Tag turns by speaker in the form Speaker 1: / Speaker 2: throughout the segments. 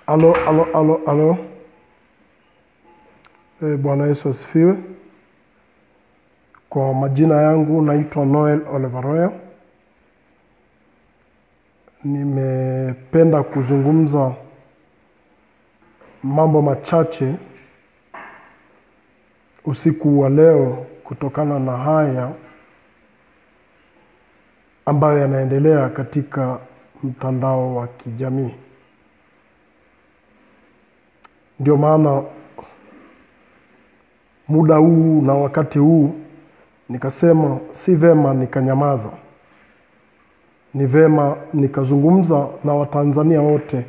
Speaker 1: Alo. Bwana Yesu asifiwe. Kwa majina yangu naitwa Noel Oliveroya. Nimependa kuzungumza mambo machache usiku wa leo kutokana na haya ambayo yanaendelea katika mtandao wa kijamii. Ndio maana muda huu na wakati huu nikasema si vema nikanyamaza. Ni vema nikazungumza na Watanzania wote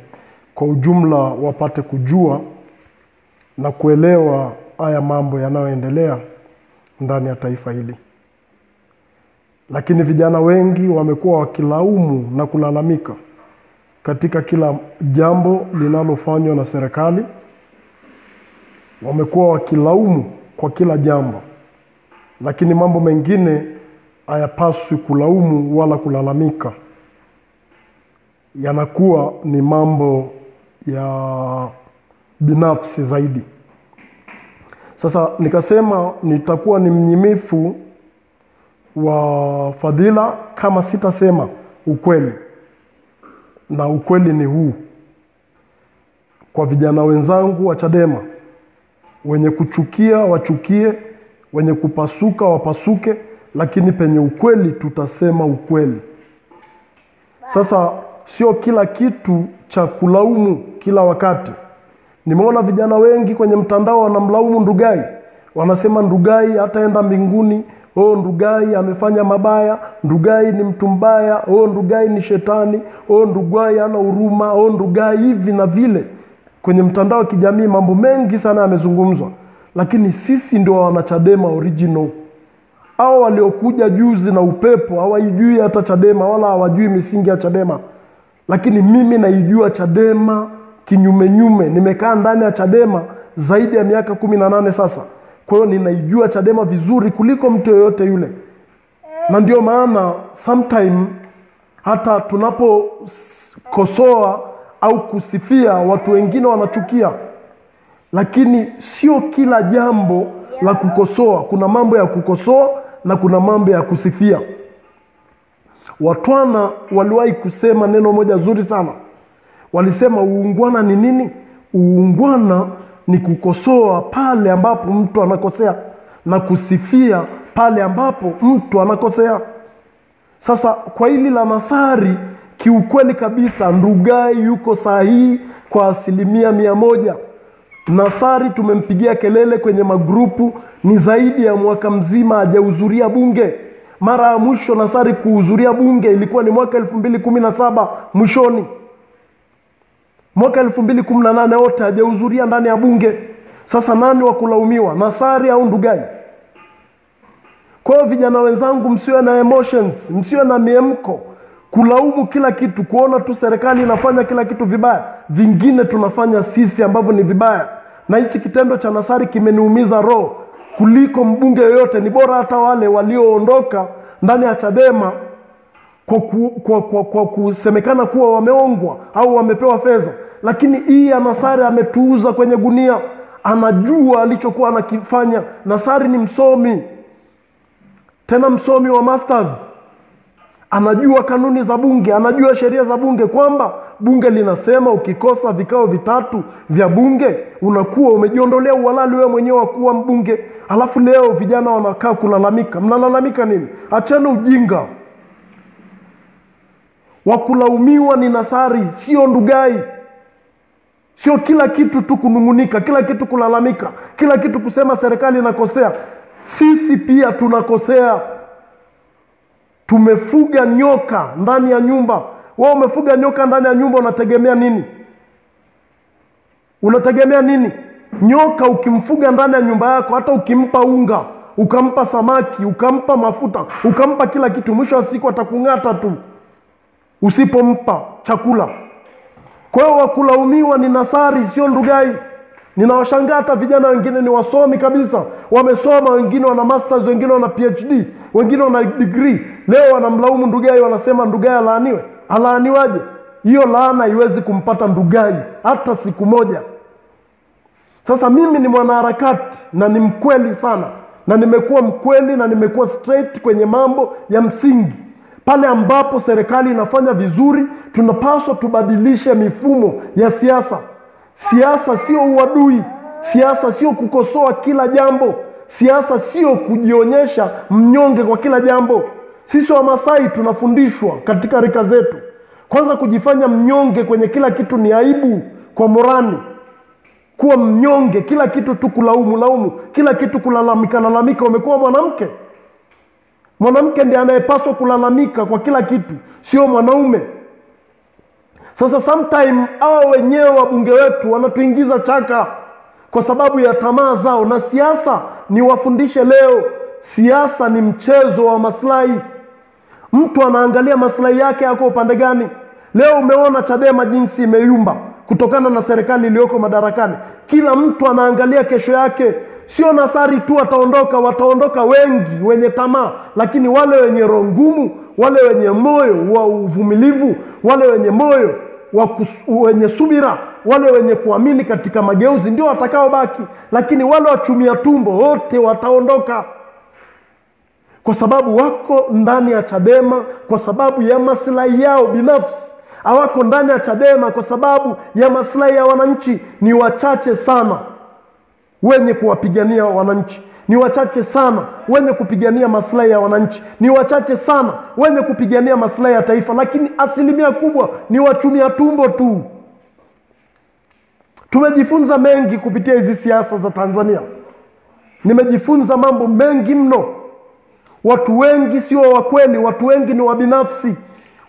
Speaker 1: kwa ujumla wapate kujua na kuelewa haya mambo yanayoendelea ndani ya taifa hili. Lakini vijana wengi wamekuwa wakilaumu na kulalamika katika kila jambo linalofanywa na serikali. Wamekuwa wakilaumu kwa kila jambo. Lakini mambo mengine hayapaswi kulaumu wala kulalamika. Yanakuwa ni mambo ya binafsi zaidi. Sasa nikasema nitakuwa ni mnyimifu wa fadhila kama sitasema ukweli. Na ukweli ni huu. Kwa vijana wenzangu wa Chadema, wenye kuchukia wachukie, wenye kupasuka wapasuke, lakini penye ukweli tutasema ukweli. Sasa sio kila kitu cha kulaumu kila wakati. Nimeona vijana wengi kwenye mtandao wanamlaumu Ndugai. Wanasema Ndugai hataenda mbinguni, Ndugai amefanya mabaya, Ndugai ni mtu mbaya, Ndugai ni shetani, Ndugai hana huruma, Ndugai hivi na vile. Kwenye mtandao wa kijamii mambo mengi sana yamezungumzwa. Lakini sisi ndio wanachadema original. Hao waliokuja juzi na upepo hawajui hata Chadema wala hawajui misingi ya Chadema. Lakini mimi naijua Chadema kinyume. Nimekaa ndani ya Chadema zaidi ya miaka 18 sasa. Kwa hiyo ninaijua Chadema vizuri kuliko mtu yoyote yule. Na ndio maana sometime hata tunapokosoa au kusifia watu wengine wanachukia. Lakini sio kila jambo la kukosoa. Kuna mambo ya kukosoa na kuna mambo ya kusifia. Watwana waliwahi kusema neno moja zuri sana. Walisema uungwana ni nini? Uungwana ni kukosoa pale ambapo mtu anakosea na kusifia pale ambapo mtu anakosea. Sasa kwa hili la Nassari, kiukweli kabisa Ndugai yuko sahihi kwa 100%. Nassari tumempigia kelele kwenye magrupu, ni zaidi ya mwaka mzima hajahudhuria bunge. Mara ya mwisho Nassari kuhudhuria bunge ilikuwa ni mwaka 2017 mwishoni. Mwaka 2018 wote hajahudhuria ndani ya bunge. Sasa nani wa kulaumiwa, Nassari au Ndugai? Kwa hiyo vijana wenzangu, msiwe na emotions, msiwe na miemko kulaumu kila kitu, kuona tu serikali inafanya kila kitu vibaya, vingine tunafanya sisi ambavyo ni vibaya. Na hichi kitendo cha Nassari kimeniumiza roho kuliko mbunge yoyote. Ni bora hata wale walioondoka ndani ya Chadema kwa kusemekana kuwa wameongwa au wamepewa fedha. Lakini hii ya Nassari ametuuza kwenye gunia. Anajua alichokuwa anakifanya. Nassari ni msomi, tena msomi wa masters. Anajua kanuni za bunge, anajua sheria za bunge, kwamba bunge linasema ukikosa vikao 3 vya bunge unakuwa umejiondolea uhalali wewe mwenyewe wa kuwa mbunge. Alafu leo vijana wanakaa kulalamika. Mnalalamika nini? Acheni ujinga. Wakulaumiwa ni Nassari, sio Ndugai. Sio kila kitu tu kunungunika, kila kitu kulalamika, kila kitu kusema serikali inakosea. Sisi pia tunakosea. Tumefuga nyoka ndani ya nyumba. Wewe umefuga nyoka ndani ya nyumba, unategemea nini? Unategemea nini? Nyoka ukimfuga ndani ya nyumba yako, hata ukimpa unga, ukampa samaki, ukampa mafuta, ukampa kila kitu, mwisho wa siku atakung'ata tu usipompa chakula. Kwa hiyo wakulaumiwa ni Nassari, sio Ndugai. Ninawashangaa hata vijana wengine ni wasomi kabisa. Wamesoma, wengine wana masters, wengine wana PhD, wengine wana degree. Leo wanamlaumu Ndugai, wanasema Ndugai alaaniwe. Alaaniwaje? hiyo laana haiwezi kumpata Ndugai hata siku moja. Sasa mimi ni mwanaharakati na ni mkweli sana, na nimekuwa mkweli na nimekuwa straight kwenye mambo ya msingi. Pale ambapo serikali inafanya vizuri, tunapaswa tubadilishe mifumo ya siasa. Siasa sio uadui, siasa sio kukosoa kila jambo, siasa sio kujionyesha mnyonge kwa kila jambo. Sisi Wamasai tunafundishwa katika rika zetu, kwanza kujifanya mnyonge kwenye kila kitu ni aibu kwa morani. Kuwa mnyonge, kila kitu tu kulaumu, kila kitu kulalamika. Umekuwa mwanamke. Mwanamke ndiye anayepaswa kulalamika kwa kila kitu, sio mwanaume. Sasa sometime hao wenyewe wabunge wetu wanatuingiza chaka kwa sababu ya tamaa zao. Na siasa, ni wafundishe leo, siasa ni mchezo wa maslahi. Mtu anaangalia maslahi yake yako upande gani. Leo umeona Chadema jinsi imeyumba kutokana na serikali iliyoko madarakani. Kila mtu anaangalia kesho yake. Sio Nassari tu ataondoka, wataondoka wengi wenye tamaa, lakini wale wenye roho ngumu, wale wenye moyo wa uvumilivu, wale wenye moyo wenye subira, wale wenye kuamini katika mageuzi ndio watakaobaki. Lakini wale wachumia tumbo wote wataondoka, kwa sababu wako ndani ya Chadema kwa sababu ya maslahi yao binafsi. Hawako ndani ya Chadema kwa sababu ya maslahi ya wananchi. Ni wachache sana wenye kuwapigania wananchi, ni wachache sana wenye kupigania maslahi ya wananchi, ni wachache sana wenye kupigania maslahi ya taifa. Lakini asilimia kubwa ni wachumia tumbo tu. Tumejifunza mengi kupitia hizi siasa za Tanzania. Nimejifunza mambo mengi mno. Watu wengi sio wa kweli, watu wengi ni wabinafsi,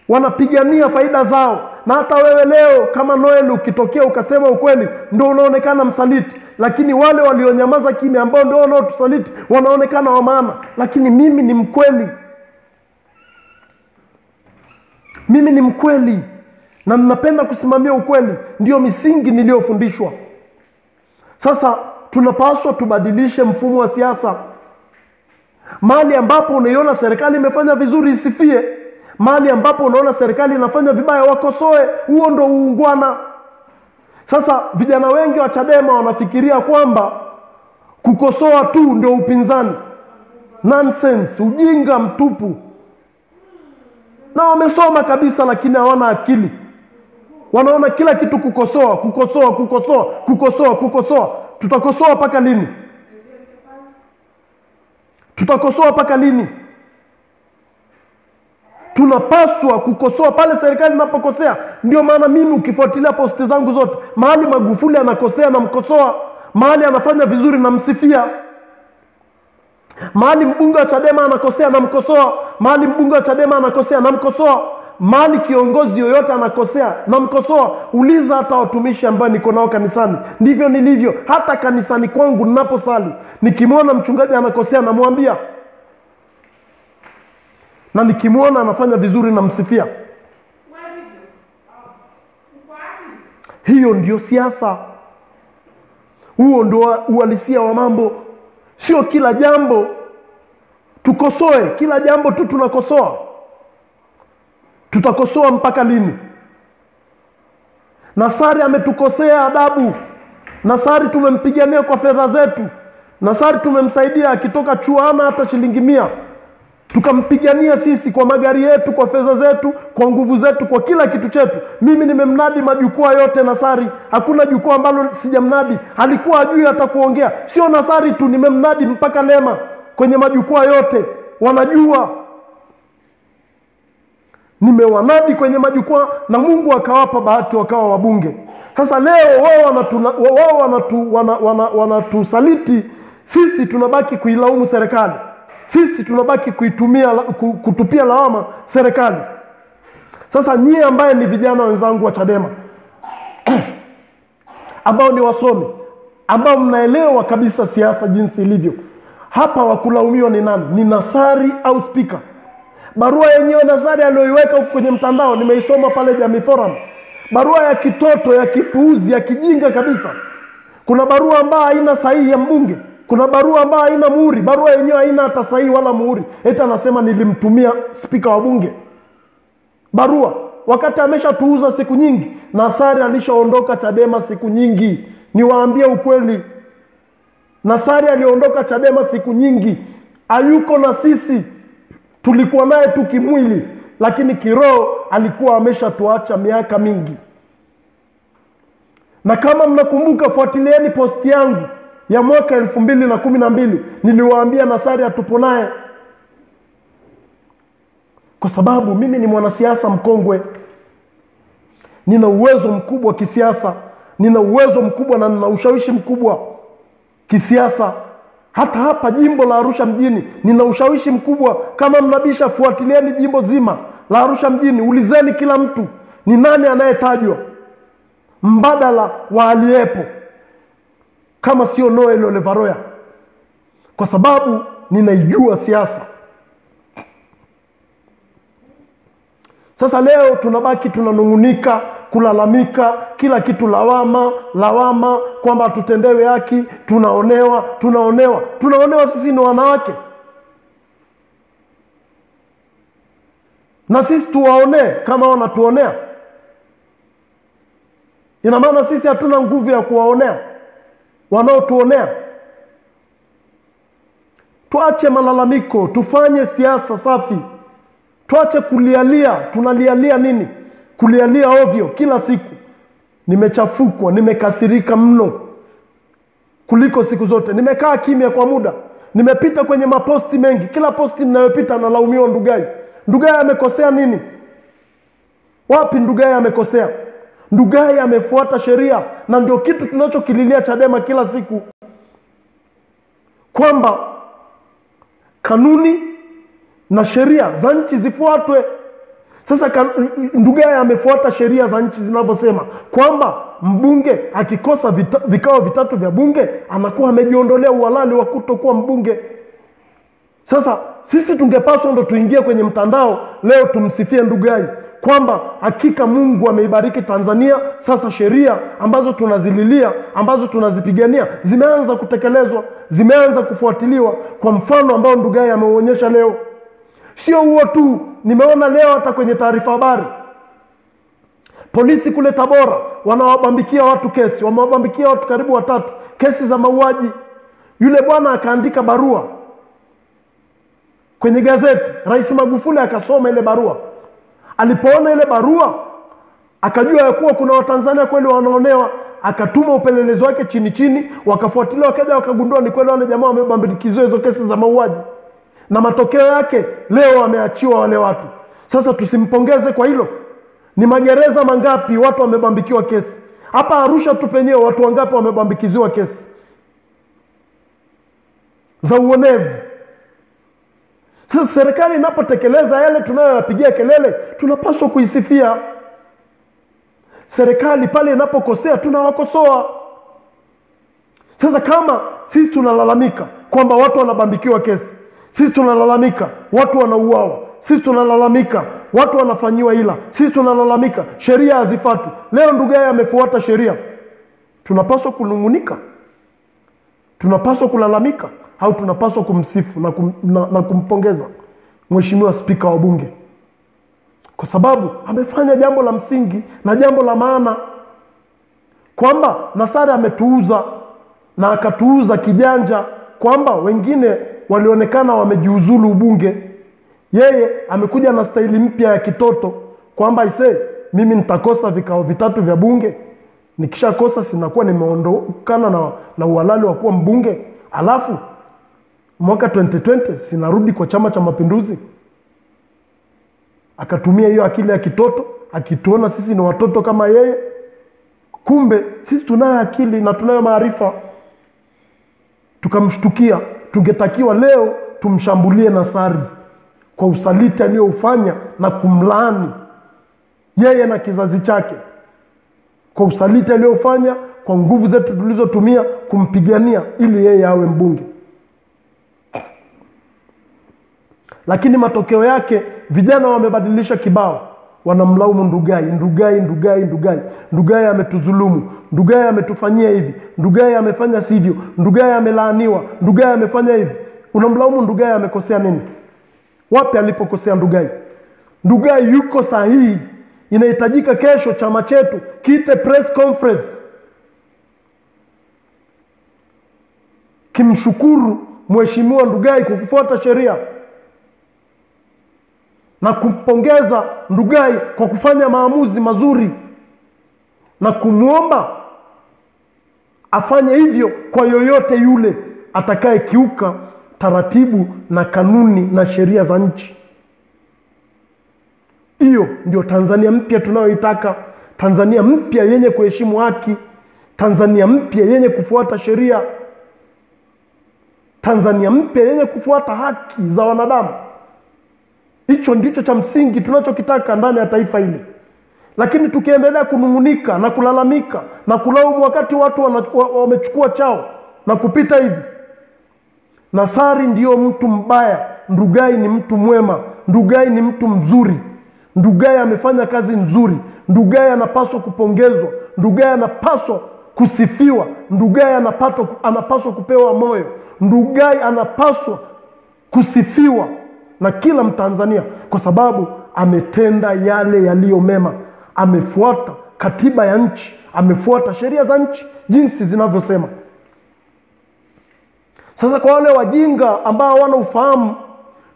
Speaker 1: wanapigania faida zao. Na hata wewe leo kama Noel ukitokea ukasema ukweli, ndio unaonekana msaliti. Lakini wale walionyamaza kimya, ambao ndio wanaotusaliti, wanaonekana wa maana. Lakini mimi ni mkweli, mimi ni mkweli, na ninapenda kusimamia ukweli. Ndio misingi niliyofundishwa. Sasa tunapaswa tubadilishe mfumo wa siasa. Mahali ambapo unaiona serikali imefanya vizuri, isifie. Mahali ambapo unaona serikali inafanya vibaya, wakosoe. Huo ndo uungwana. Sasa vijana wengi wa Chadema wanafikiria kwamba kukosoa tu ndio upinzani. Nonsense, ujinga mtupu. Na wamesoma kabisa, lakini hawana akili. Wanaona kila kitu kukosoa. Tutakosoa mpaka lini? Tutakosoa mpaka lini? Tunapaswa kukosoa pale serikali inapokosea. Ndio maana mimi ukifuatilia posti zangu zote, mahali Magufuli anakosea na mkosoa, mahali anafanya vizuri na msifia, mahali mbunge wa Chadema anakosea na mkosoa, mahali mbunge wa Chadema anakosea na mkosoa, mahali kiongozi yoyote anakosea na mkosoa. Uliza hata watumishi ambao niko nao kanisani. Ndivyo nilivyo. Hata kanisani kwangu ninaposali, nikimwona mchungaji anakosea namwambia, na nikimwona anafanya vizuri na msifia. Hiyo ndio siasa. Huo ndio uhalisia wa mambo. Sio kila jambo tukosoe, kila jambo tu tunakosoa. Tutakosoa mpaka lini? Nassari ametukosea adabu. Nassari tumempigania kwa fedha zetu. Nassari tumemsaidia akitoka chuo hana hata shilingi 100. Tukampigania sisi kwa magari yetu, kwa fedha zetu, kwa nguvu zetu, kwa kila kitu chetu. Mimi nimemnadi majukwaa yote Nassari. Hakuna jukwaa ambalo sijamnadi. Alikuwa ajui hata kuongea. Sio Nassari tu, nimemnadi mpaka Lema kwenye majukwaa yote. Wanajua. Nimewanadi kwenye majukwaa na Mungu akawapa bahati wakawa wabunge. Sasa leo wao wanatusaliti. Sisi tunabaki kuilaumu serikali. Sisi tunabaki kutupia lawama serikali. Sasa nyie ambaye ni vijana wenzangu wa Chadema ambao ni wasomi, ambao mnaelewa kabisa siasa jinsi ilivyo, hapa wakulaumiwa ni nani? Ni Nassari au Speaker? Barua yenyewe Nassari aliyoiweka huko kwenye mtandao nimeisoma pale Jamii Forum. Barua ya kitoto, ya kipuuzi, ya kijinga kabisa. Kuna barua ambayo haina sahihi ya mbunge. Kuna barua ambayo haina muhuri. Barua yenyewe haina hata sahihi wala muhuri. Eti anasema nilimtumia Speaker wa bunge. Barua. wakati ameshatuuza siku nyingi. Nassari alishaondoka Chadema siku nyingi. Niwaambie ukweli, Nassari aliondoka Chadema siku nyingi. Hayuko na sisi. Tulikuwa naye tu kimwili, lakini kiroho alikuwa ameshatuacha miaka mingi. Na kama mnakumbuka, fuatilieni posti yangu ya mwaka 2012, niliwaambia Nassari atupo naye. Kwa sababu mimi ni mwanasiasa mkongwe. Nina uwezo mkubwa kisiasa, nina uwezo mkubwa na nina ushawishi mkubwa kisiasa. Hata hapa jimbo la Arusha mjini nina ushawishi mkubwa. Kama mnabisha, fuatilieni jimbo zima la Arusha mjini, ulizeni kila mtu ni nani anayetajwa mbadala wa aliyepo, kama sio Noel Olevaroya. Kwa sababu ninaijua siasa. Sasa leo tunabaki tunanungunika, kulalamika, kila kitu lawama, kwamba tutendewe haki, tunaonewa. Sisi ni wanawake, na sisi tuwaonee kama wanatuonea. Ina maana sisi hatuna nguvu ya kuwaonea wanaotuonea. Tuache malalamiko, tufanye siasa safi. Tuache kulialia. Tunalialia nini? Kulialia ovyo kila siku. Nimechafukwa, nimekasirika mno kuliko siku zote. Nimekaa kimya kwa muda. Nimepita kwenye maposti mengi. Kila posti ninayopita nalaumiwa Ndugai. Ndugai amekosea nini? Wapi Ndugai amekosea? Ndugai amefuata sheria, na ndio kitu tunachokililia Chadema kila siku, kwamba kanuni na sheria za nchi zifuatwe. Sasa Ndugai amefuata sheria za nchi zinavyosema kwamba mbunge akikosa vikao vitatu vya bunge anakuwa amejiondolea uhalali wa kutokuwa mbunge. Sasa sisi tungepaswa ndo tuingie kwenye mtandao leo tumsifie Ndugai kwamba hakika Mungu ameibariki Tanzania. Sasa sheria ambazo tunazililia, ambazo tunazipigania zimeanza kutekelezwa, zimeanza kufuatiliwa kwa mfano ambao Ndugai ameuonyesha leo. Sio huo tu, nimeona leo hata kwenye taarifa habari, polisi kule Tabora wanawabambikia watu kesi, wamewabambikia watu karibu 3 kesi za mauaji. Yule bwana akaandika barua kwenye gazeti, Rais Magufuli akasoma ile barua. Alipoona ile barua akajua ya kuwa kuna Watanzania kweli wanaonewa, akatuma upelelezi wake chini, wakafuatilia, wakaja wakagundua ni kweli wale jamaa wamebambikiziwa hizo kesi za mauaji. Na matokeo yake leo wameachiwa wale watu. Sasa tusimpongeze kwa hilo? Ni magereza mangapi watu wamebambikiwa kesi? Hapa Arusha tu penyewe watu wangapi wamebambikiziwa kesi za uonevu? Sasa serikali inapotekeleza yale tunayoyapigia kelele, tunapaswa kuisifia. Serikali pale inapokosea tunawakosoa. Sasa kama sisi tunalalamika kwamba watu wanabambikiwa kesi, sisi tunalalamika watu wanauawa, sisi tunalalamika watu wanafanyiwa ila, sisi tunalalamika sheria hazifuatwi, leo Ndugai amefuata sheria, tunapaswa kunungunika? Tunapaswa kulalamika au tunapaswa kumsifu na kumpongeza Mheshimiwa Spika wa Bunge? Kwa sababu amefanya jambo la msingi na jambo la maana, kwamba Nassari ametuuza na akatuuza kijanja, kwamba wengine walionekana wamejiuzulu ubunge. Yeye amekuja na staili mpya ya kitoto kwamba mimi nitakosa vikao vitatu vya bunge, nikishakosa sinakuwa nimeondokana na uhalali wa kuwa mbunge, alafu mwaka 2020 sinarudi kwa Chama cha Mapinduzi. Akatumia hiyo akili ya kitoto, akituona sisi ni watoto kama yeye. Kumbe sisi tunayo akili na tunayo maarifa. Tukamshtukia. Tungetakiwa leo tumshambulie Nassari kwa usaliti aliyoufanya na kumlaani yeye na kizazi chake, kwa usaliti aliyoufanya, kwa nguvu zetu tulizotumia kumpigania ili yeye awe mbunge. Lakini matokeo yake vijana wamebadilisha kibao, wanamlaumu Ndugai. Ndugai ametuzulumu, Ndugai ametufanyia hivi, Ndugai amefanya sivyo, Ndugai amelaaniwa, Ndugai amefanya hivi. Unamlaumu Ndugai amekosea nini? Wapi alipokosea Ndugai? Ndugai yuko sahihi Inahitajika kesho chama chetu kiite press conference, kimshukuru Mheshimiwa Ndugai kwa kufuata sheria na kumpongeza Ndugai kwa kufanya maamuzi mazuri na kumuomba afanye hivyo kwa yoyote yule atakaye kiuka taratibu na kanuni na sheria za nchi. Hiyo ndio Tanzania mpya tunayoitaka, Tanzania mpya yenye kuheshimu haki, Tanzania mpya yenye kufuata sheria, Tanzania mpya yenye kufuata haki za wanadamu. Hicho ndicho cha msingi tunachokitaka ndani ya taifa hili. Lakini tukiendelea kunungunika na kulalamika na kulaumu wakati watu wamechukua chao na kupita hivi, Nassari ndio mtu mbaya, Ndugai ni mtu mwema, Ndugai ni mtu mzuri, Ndugai amefanya kazi nzuri, Ndugai anapaswa kupongezwa, Ndugai anapaswa kusifiwa, Ndugai anapaswa kupewa moyo, Ndugai anapaswa kusifiwa na kila Mtanzania kwa sababu ametenda yale yaliyo mema, amefuata katiba ya nchi, amefuata sheria za nchi jinsi zinavyosema. Sasa kwa wale wajinga ambao hawana ufahamu,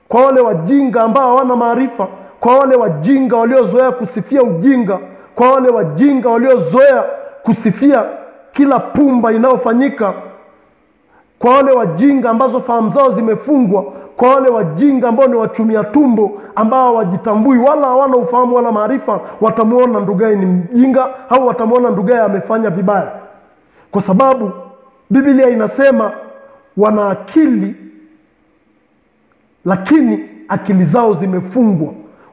Speaker 1: kwa wale wajinga ambao hawana maarifa, kwa wale wajinga waliozoea kusifia ujinga, kwa wale wajinga waliozoea kusifia kila pumba inayofanyika, kwa wale wajinga ambazo fahamu zao zimefungwa, kwa wale wajinga ambao ni wachumia tumbo, ambao wajitambui wala hawana ufahamu wala maarifa, watamuona Ndugai ni mjinga au watamuona Ndugai amefanya vibaya. Kwa sababu Biblia inasema wana akili lakini akili zao zimefungwa,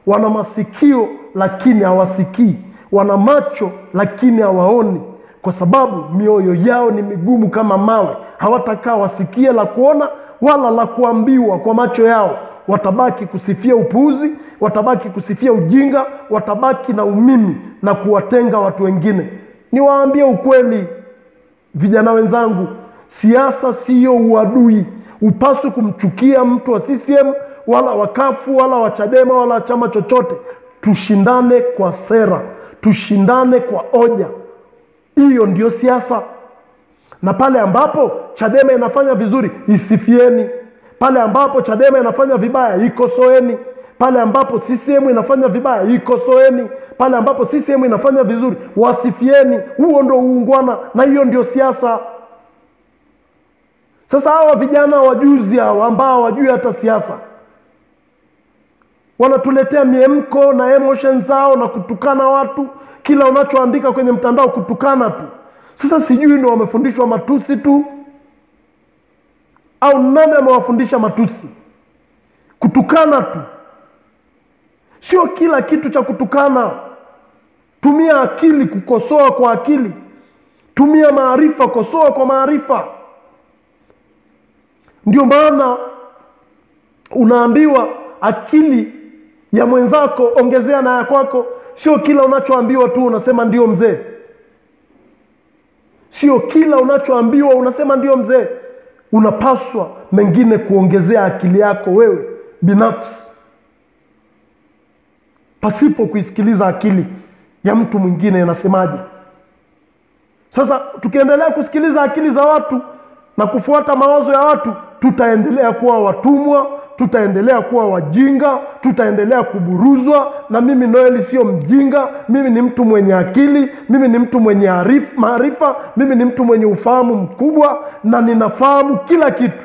Speaker 1: wana masikio lakini hawasikii, wana macho lakini hawaoni, kwa sababu mioyo yao ni migumu kama mawe. Hawatakaa wasikie la kuona wala la kuambiwa kwa macho yao. Watabaki kusifia upuuzi, watabaki kusifia ujinga, watabaki na umimi na kuwatenga watu wengine. Niwaambie ukweli vijana wenzangu, siasa sio uadui. Upaswi kumchukia mtu wa CCM wala wakafu wala wa Chadema wala chama chochote. Tushindane kwa sera, tushindane kwa hoja. Hiyo ndio siasa. Na pale ambapo Chadema inafanya vizuri, isifieni. Pale ambapo Chadema inafanya vibaya, ikosoeni. Pale ambapo CCM inafanya vibaya, ikosoeni. Pale ambapo CCM inafanya vizuri, wasifieni. Huo ndio uungwana na hiyo ndio siasa. Sasa hawa vijana wajuzi hawa ambao hawajui hata siasa, wanatuletea miemko na emotions zao na kutukana watu. Kila unachoandika kwenye mtandao kutukana tu. Sasa sijui ndio wamefundishwa matusi tu au nani amewafundisha matusi? Kutukana tu. Sio kila kitu cha kutukana. Tumia akili kukosoa kwa akili. Tumia maarifa kosoa kwa maarifa. Ndio maana unaambiwa akili ya mwenzako ongezea na ya kwako. Sio kila unachoambiwa tu unasema ndio mzee. Sio kila unachoambiwa unasema ndio mzee. Unapaswa mengine kuongezea akili yako wewe binafsi, pasipo kuisikiliza akili ya mtu mwingine inasemaje. Sasa tukiendelea kusikiliza akili za watu na kufuata mawazo ya watu, tutaendelea kuwa watumwa, tutaendelea kuwa wajinga, tutaendelea kuburuzwa. Na mimi Noeli sio mjinga, mimi ni mtu mwenye akili, mimi ni mtu mwenye maarifa, mimi ni mtu mwenye ufahamu mkubwa na ninafahamu kila kitu.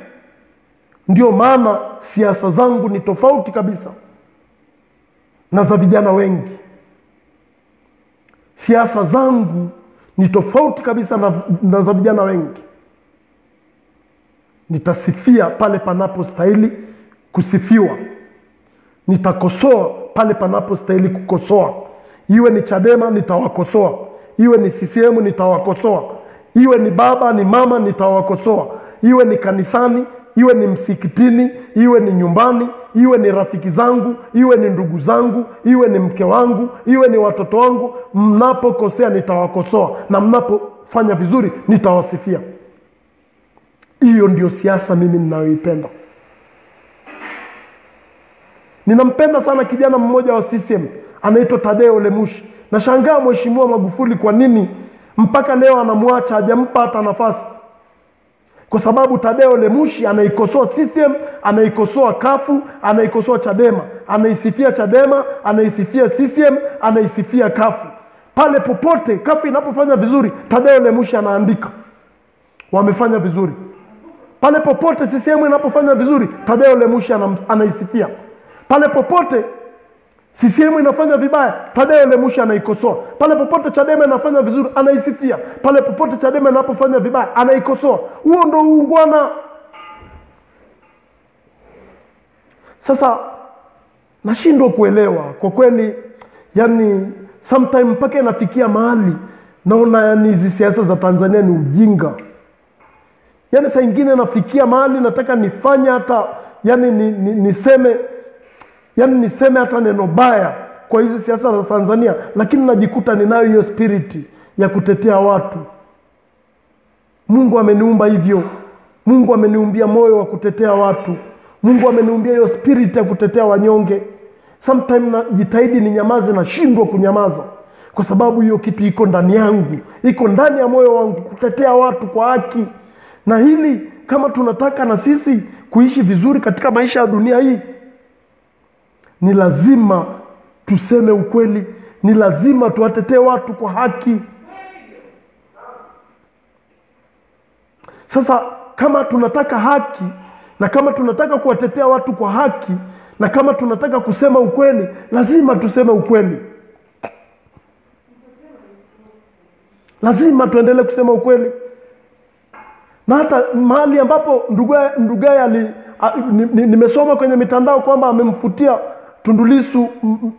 Speaker 1: Ndio maana siasa zangu ni tofauti kabisa na za vijana wengi. Siasa zangu ni tofauti kabisa na za vijana wengi. Nitasifia pale panapostahili kusifiwa. Nitakosoa pale panapostahili kukosoa. Iwe ni Chadema nitawakosoa, iwe ni CCM nitawakosoa, iwe ni baba ni mama nitawakosoa, iwe ni kanisani, iwe ni msikitini, iwe ni nyumbani, iwe ni rafiki zangu, iwe ni ndugu zangu, iwe ni mke wangu, iwe ni watoto wangu. Mnapokosea nitawakosoa na mnapofanya vizuri nitawasifia. Hiyo ndio siasa mimi ninayoipenda. Ninampenda sana kijana mmoja wa CCM anaitwa Tadeo Lemushi. Nashangaa Mheshimiwa Magufuli kwa nini mpaka leo anamwacha, hajampa hata nafasi. Kwa sababu Tadeo Lemushi anaikosoa CCM, anaikosoa kafu, anaikosoa Chadema, anaisifia Chadema, anaisifia CCM, anaisifia kafu. Pale popote kafu inapofanya vizuri, Tadeo Lemushi anaandika wamefanya vizuri. Pale popote CCM inapofanya vizuri, Tadeo Lemushi anaisifia. Pale popote CCM inafanya vibaya, Tadeo Lemushi anaikosoa. Pale popote Chadema inafanya vizuri, anaisifia. Pale popote Chadema inapofanya vibaya, anaikosoa. Huo ndo uungwana. Sasa nashindwa kuelewa kwa kweli, yani sometime mpaka inafikia mahali naona yani hizi siasa za Tanzania ni ujinga. Yani saa nyingine nafikia mahali nataka nifanye hata yani niseme hata neno baya kwa hizi siasa za Tanzania, lakini najikuta ninayo hiyo spirit ya kutetea watu. Mungu ameniumba hivyo. Mungu ameniumbia moyo wa kutetea watu. Mungu ameniumbia hiyo spirit ya kutetea wanyonge. Sometimes najitahidi ninyamaze, nashindwa kunyamaza kwa sababu hiyo kitu iko ndani yangu, iko ndani ya moyo wangu, kutetea watu kwa haki. Na hili kama tunataka na sisi kuishi vizuri katika maisha ya dunia hii, ni lazima tuseme ukweli, ni lazima tuwatetee watu kwa haki. Sasa kama tunataka haki, na kama tunataka kuwatetea watu kwa haki, na kama tunataka kusema ukweli, lazima tuseme ukweli. Lazima tuendelee kusema ukweli. Na hata mahali ambapo Ndugai nimesoma kwenye mitandao kwamba amemfutia Tundu Lissu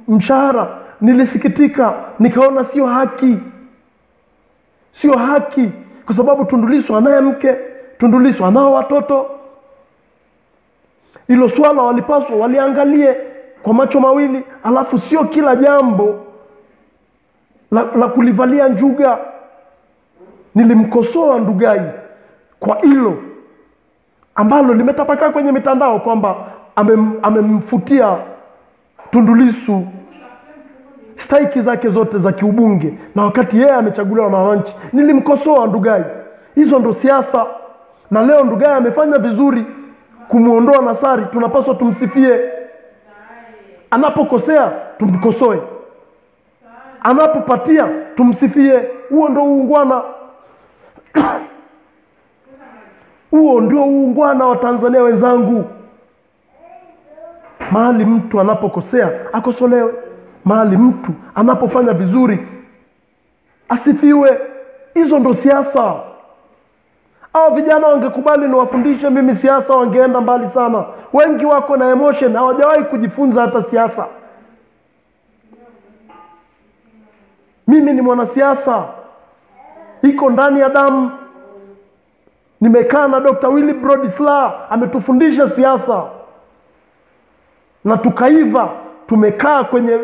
Speaker 1: mshahara, nilisikitika, nikaona sio haki. Sio haki kwa sababu Tundu Lissu anaye mke, Tundu Lissu anao watoto. Hilo swala walipaswa waliangalie kwa macho mawili, alafu sio kila jambo la kulivalia njuga. Nilimkosoa Ndugai kwa hilo ambalo limetapakaa kwenye mitandao kwamba amemfutia Tundu Lissu stahiki zake zote za kiubunge, na wakati yeye amechaguliwa na wananchi. Nilimkosoa Ndugai. Hizo ndo siasa. Na leo Ndugai amefanya vizuri kumuondoa Nasari, tunapaswa tumsifie. Anapokosea tumkosoe, anapopatia tumsifie. Huo ndo uungwana. Huo ndio uungwana wa Tanzania wenzangu. Mahali mtu anapokosea akosolewe, mahali mtu anapofanya vizuri asifiwe. Hizo ndo siasa. Hao vijana wangekubali niwafundishe mimi siasa, wangeenda mbali sana. Wengi wako na emotion, hawajawahi kujifunza hata siasa. Mimi ni mwanasiasa, iko ndani ya damu. Nimekaa na Dr. Willibrod Slaa, ametufundisha siasa na tukaiva. Tumekaa kwenye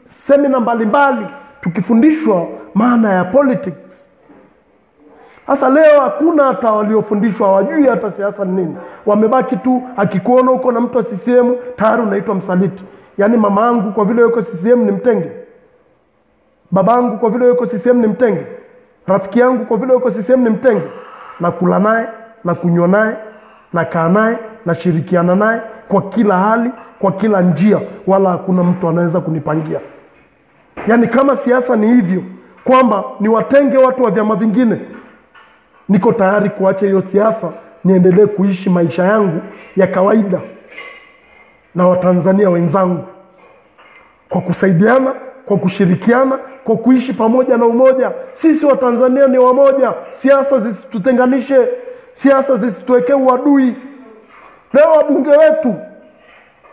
Speaker 1: semina mbalimbali tukifundishwa maana ya politics. Sasa leo hakuna hata waliofundishwa, hawajui hata siasa ni nini. Wamebaki tu, akikuona uko na mtu wa CCM tayari unaitwa msaliti. Yaani mama yangu kwa vile yuko CCM ni mtenge, babangu kwa vile yuko CCM ni mtenge, rafiki yangu kwa vile yuko CCM ni mtenge. Na kula naye, na kunywa naye, na kaa naye, na shirikiana naye kwa kila hali, kwa kila njia, wala hakuna mtu anaweza kunipangia. Yaani kama siasa ni hivyo kwamba niwatenge watu wa vyama vingine, niko tayari kuacha hiyo siasa, niendelee kuishi maisha yangu ya kawaida na Watanzania wenzangu, kwa kusaidiana, kwa kushirikiana, kwa kuishi pamoja na umoja. Sisi Watanzania ni wamoja. Siasa zisitutenganishe, siasa zisituwekee uadui. Leo wabunge wetu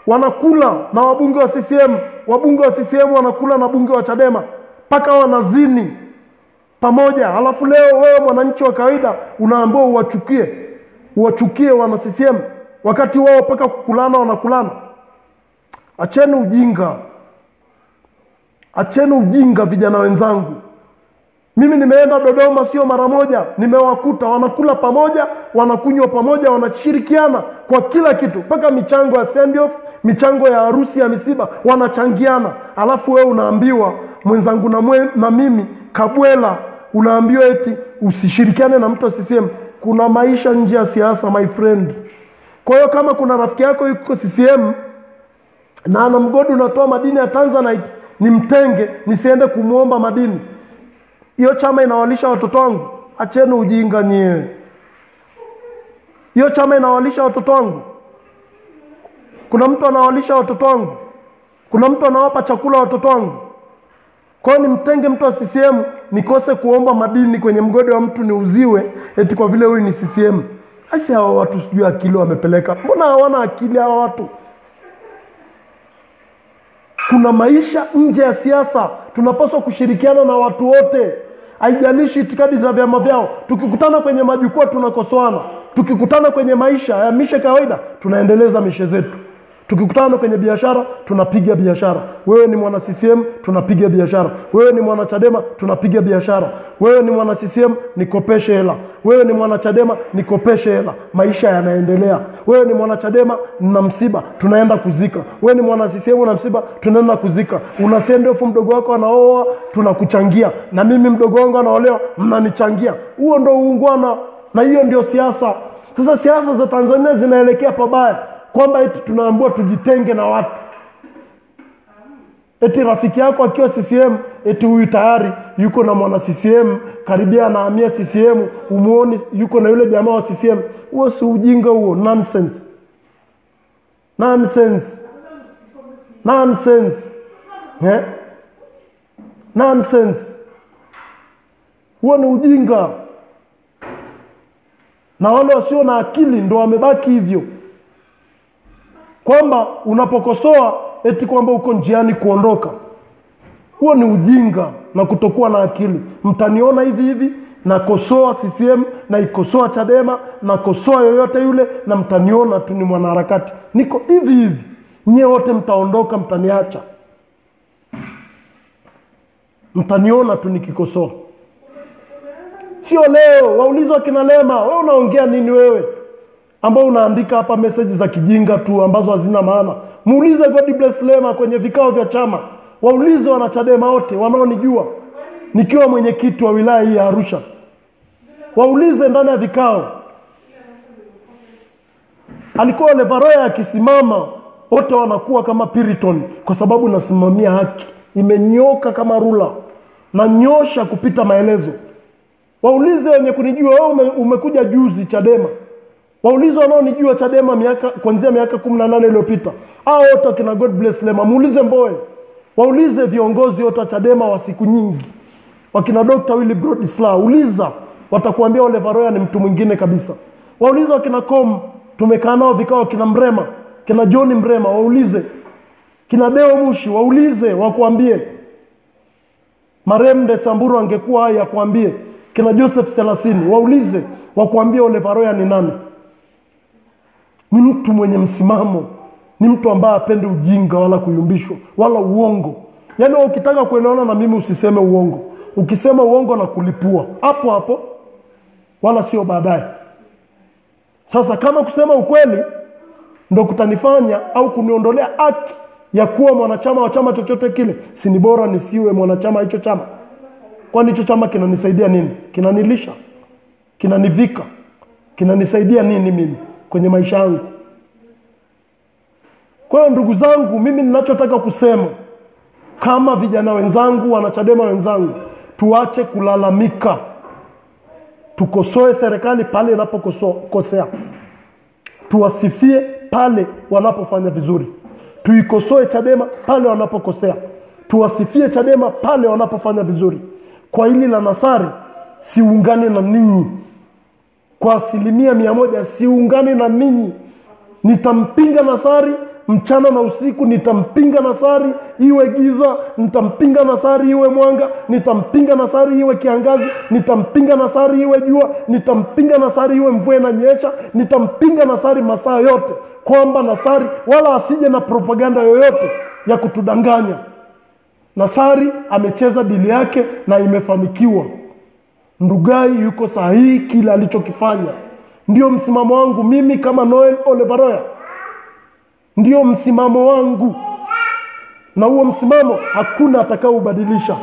Speaker 1: wanakula na wabunge wa CCM, wabunge wa CCM wanakula na bunge wa Chadema, paka wanazini pamoja. Alafu leo wewe mwananchi wa kawaida unaambiwa uwachukie wana CCM, wakati wao paka kukulana wanakulana. Acheni ujinga. Acheni ujinga vijana wenzangu. Mimi nimeenda Dodoma sio mara moja, nimewakuta wanakula pamoja, wanakunywa pamoja, wanashirikiana kwa kila kitu, mpaka michango ya send off, michango ya harusi, ya misiba, wanachangiana. Alafu wewe unaambiwa mwenzangu na mimi Kabwela, unaambiwa eti usishirikiane na mtu wa CCM. Kuna maisha nje ya siasa, my friend. Kwa hiyo kama kuna rafiki yako yuko CCM na ana mgodi unatoa madini ya Tanzanite, ni mtenge, nisiende kumuomba madini. Hiyo chama inawalisha watoto wangu? Acheni ujinga nyie. Hiyo chama inawalisha watoto wangu? Kuna mtu anawalisha watoto wangu? Kuna mtu anawapa chakula watoto wangu? Kwa hiyo ni mtenge mtu wa CCM, nikose kuomba madini kwenye mgodi wa mtu niuziwe eti kwa vile huyu ni CCM. Asi hawa watu sijui akili wamepeleka. Mbona hawana akili hawa watu? Kuna maisha nje ya siasa. Tunapaswa kushirikiana na watu wote. Haijalishi itikadi za vyama vyao. Tukikutana kwenye majukwaa tunakosoana. Tukikutana kwenye maisha ya mishe kawaida tunaendeleza mishe zetu. Tukikutana kwenye biashara tunapiga biashara. Wewe ni mwana CCM, tunapiga biashara. Wewe ni mwana Chadema, tunapiga biashara. Wewe ni mwana CCM, nikopeshe hela. Wewe ni mwana Chadema, nikopeshe hela. Maisha yanaendelea. Wewe ni mwana Chadema, na msiba, tunaenda kuzika. Wewe ni mwana CCM na msiba, tunaenda kuzika. Unasendefu mdogo wako anaoa, tunakuchangia. Na mimi mdogo wangu anaolewa, mnanichangia. Huo ndio uungwana, na hiyo ndio siasa. Sasa siasa za Tanzania zinaelekea pabaya, kwamba eti tunaambiwa tujitenge na watu. Eti rafiki yako akiwa CCM, eti huyu tayari yuko na mwana CCM, karibia anahamia CCM, umuoni yuko na yule jamaa wa CCM. Huo si ujinga huo? Nonsense. Nonsense. Nonsense. Nonsense. Huo ni ujinga. Na wale wasio na akili ndo wamebaki hivyo, kwamba unapokosoa eti kwamba uko njiani kuondoka. Huo ni ujinga na kutokuwa na akili. Mtaniona hivi hivi nakosoa CCM, na ikosoa Chadema, na kosoa yoyote yule, na mtaniona tu ni mwanaharakati. Niko hivi hivi. Nyie wote mtaondoka, mtaniacha. Mtaniona tu nikikosoa. Sio leo, waulizwa kina Lema, wewe unaongea nini wewe? Ambao unaandika hapa message za kijinga tu ambazo hazina maana. Muulize God bless Lema kwenye vikao vya chama. Waulize wana Chadema wote wanaonijua nikiwa mwenyekiti wa wilaya hii ya Arusha. Waulize ndani ya vikao. Alikuwa Levaroya akisimama, wote wanakuwa kama Piriton, kwa sababu nasimamia haki. Imenyoka kama rula, na nyosha kupita maelezo. Waulize wenye kunijua, wewe umekuja juzi Chadema. Waulize wanaonijua Chadema kuanzia miaka 18 iliyopita. Hao wote kina God bless Lema. Muulize Mbowe. Waulize viongozi wote wa Chadema wa siku nyingi. Wakina Dr. Willy Brodisla. Uliza, watakuambia Ole Varoya ni mtu mwingine kabisa. Waulize wakina Com, tumekaa nao vikao, kina Mrema, kina John Mrema, waulize. Kina Deo Mushi, waulize wakuambie. Marem de Samburu angekuwa haya kuambie. Kina Joseph Selasini, waulize wakuambie Ole Varoya ni nani. Ni mtu mwenye msimamo. Ni mtu ambaye hapendi ujinga wala kuyumbishwa wala uongo. Yaani ukitaka kuelewana na mimi usiseme uongo. Ukisema uongo na kulipua hapo hapo, wala sio baadaye. Sasa kama kusema ukweli ndo kutanifanya au kuniondolea haki ya kuwa mwanachama wa chama chochote kile, si ni bora nisiwe mwanachama hicho chama? Kwani hicho chama kinanisaidia nini? Kinanilisha? Kinanivika? Kinanisaidia nini mimi kwenye maisha yangu? Kwa hiyo ndugu zangu, mimi ninachotaka kusema, kama vijana wenzangu, wanachadema wenzangu, tuache kulalamika. Tukosoe serikali pale inapokosea. Tuwasifie pale wanapofanya vizuri. Tuikosoe Chadema pale wanapokosea. Tuwasifie Chadema pale wanapofanya vizuri. Kwa hili la Nasari, siungane na ninyi. Kwa 100% siungane na ninyi. Nitampinga Nasari mchana na usiku, nitampinga Nasari iwe giza, nitampinga Nasari iwe mwanga, nitampinga Nasari iwe kiangazi, nitampinga Nasari iwe jua, nitampinga Nasari iwe mvua inanyesha, nitampinga Nasari masaa yote, kwamba Nasari wala asije na propaganda yoyote ya kutudanganya. Nasari amecheza dili yake na imefanikiwa. Ndugai yuko sahihi kila alichokifanya. Ndio msimamo wangu mimi kama Noel Ole Varoya. Ndio msimamo wangu, na huo msimamo hakuna atakaobadilisha.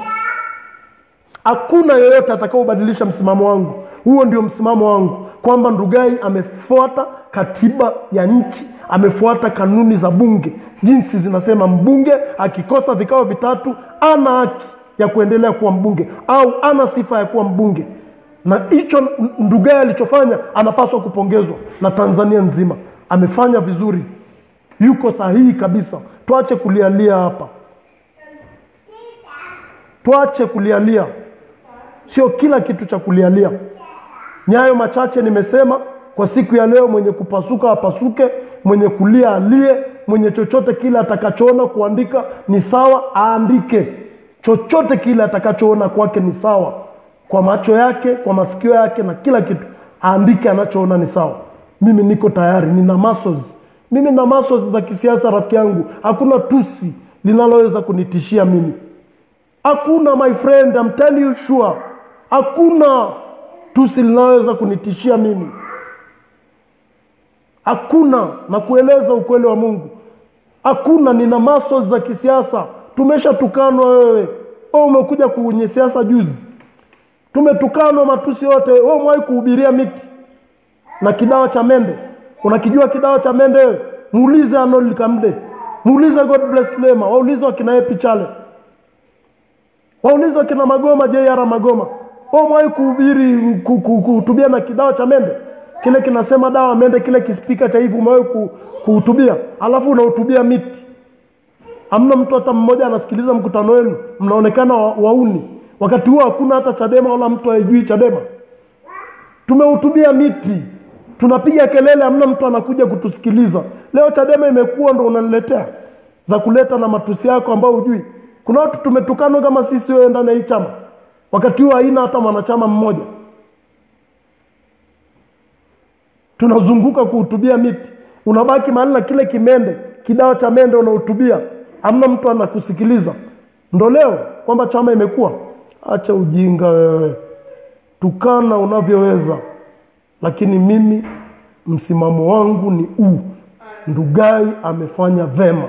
Speaker 1: Hakuna yeyote atakaobadilisha msimamo wangu. Huo ndio msimamo wangu, kwamba Ndugai amefuata katiba ya nchi, amefuata kanuni za bunge, jinsi zinasema mbunge akikosa vikao vitatu ana haki ya kuendelea kuwa mbunge, au ana sifa ya kuwa mbunge. Na hicho Ndugai alichofanya anapaswa kupongezwa na Tanzania nzima. Amefanya vizuri, yuko sahihi kabisa. Tuache kulialia hapa, tuache kulialia. Sio kila kitu cha kulialia. Nyayo machache nimesema kwa siku ya leo. Mwenye kupasuka apasuke, mwenye kulia alie, mwenye chochote kile atakachoona kuandika ni sawa aandike. Chochote kile atakachoona kwake ni sawa, kwa macho yake, kwa masikio yake na kila kitu, aandike anachoona ni sawa. Mimi niko tayari, nina muscles. Mimi na muscles za kisiasa, rafiki yangu. Hakuna tusi linaloweza kunitishia mimi. Hakuna, my friend, I'm telling you sure. Hakuna tusi linaloweza kunitishia mimi. Hakuna, na kueleza ukweli wa Mungu. Hakuna, nina muscles za kisiasa. Tumeshatukanwa wewe. Wewe umekuja kwenye siasa juzi. Tumetukanwa matusi yote. Wewe umewahi kuhubiria miti na kidawa cha mende? Unakijua kidawa cha mende wewe? Muulize Arnold Kamde. Muulize God bless Lema. Waulize wakina Epi Chale. Waulize wakina Magoma, JR Magoma. Wewe umewahi kuhubiri kuhutubia na kidawa cha mende? Kile kinasema dawa mende, kile kispika cha hivi umewahi kuhutubia? Alafu unahutubia miti. Hamna mtu hata mmoja anasikiliza mkutano wenu. Mnaonekana wauni. Wakati huo hakuna hata Chadema wala mtu haijui Chadema. Tumehutubia miti. Tunapiga kelele, hamna mtu anakuja kutusikiliza. Leo Chadema imekuwa ndo unaniletea za kuleta na matusi yako ambao hujui. Kuna watu tumetukano kama sisi wewe ndani ya hii chama. Wakati huo haina hata mwanachama mmoja. Tunazunguka kuhutubia miti. Unabaki mahali na kile kimende, kidawa cha mende unahutubia. Hamna mtu anakusikiliza. Ndo leo kwamba chama imekuwa. Acha ujinga wewe. Tukana unavyoweza. Lakini mimi msimamo wangu ni Ndugai amefanya vema.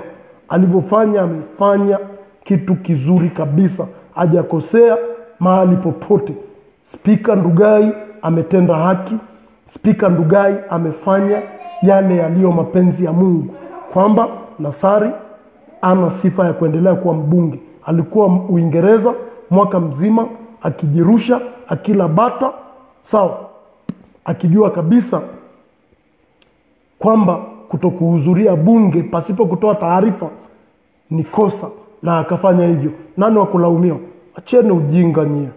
Speaker 1: Alivyofanya, amefanya kitu kizuri kabisa. Hajakosea mahali popote. Spika Ndugai ametenda haki. Spika Ndugai amefanya yale yaliyo mapenzi ya Mungu, kwamba Nassari ana sifa ya kuendelea kuwa mbunge. Alikuwa Uingereza mwaka mzima akijirusha, akila bata, sawa, akijua kabisa kwamba kutokuhudhuria bunge pasipo kutoa taarifa ni kosa, na akafanya hivyo. Nani wa kulaumiwa? Acheni ujinga nyie.